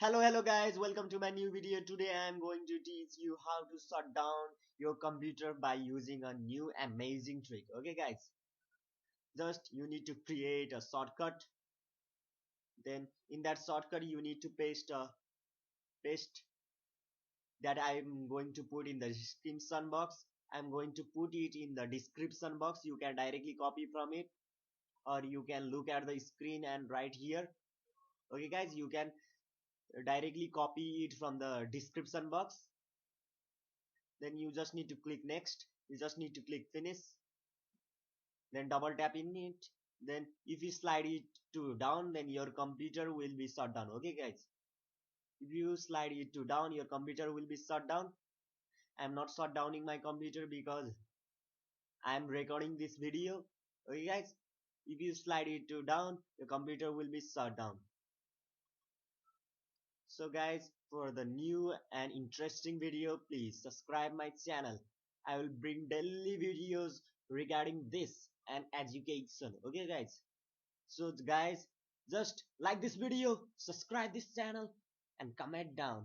Hello guys, welcome to my new video. Today I am going to teach you how to shut down your computer by using a new amazing trick. Okay guys, just you need to create a shortcut. Then in that shortcut you need to paste that I am going to put in the description box. I am going to put it in the description box. You can directly copy from it, or you can look at the screen and write here. Okay guys, you can directly copy it from the description box. Then you just need to click next, you just need to click finish, then double tap in it. Then if you slide it to down, then your computer will be shut down. Okay guys, if you slide it to down, your computer will be shut down. I'm not shut downing my computer because I'm recording this video. Okay guys, if you slide it to down, your computer will be shut down. So guys, for the new and interesting video, please subscribe my channel. I will bring daily videos regarding this and education. Okay guys, so guys, just like this video, subscribe this channel and comment down.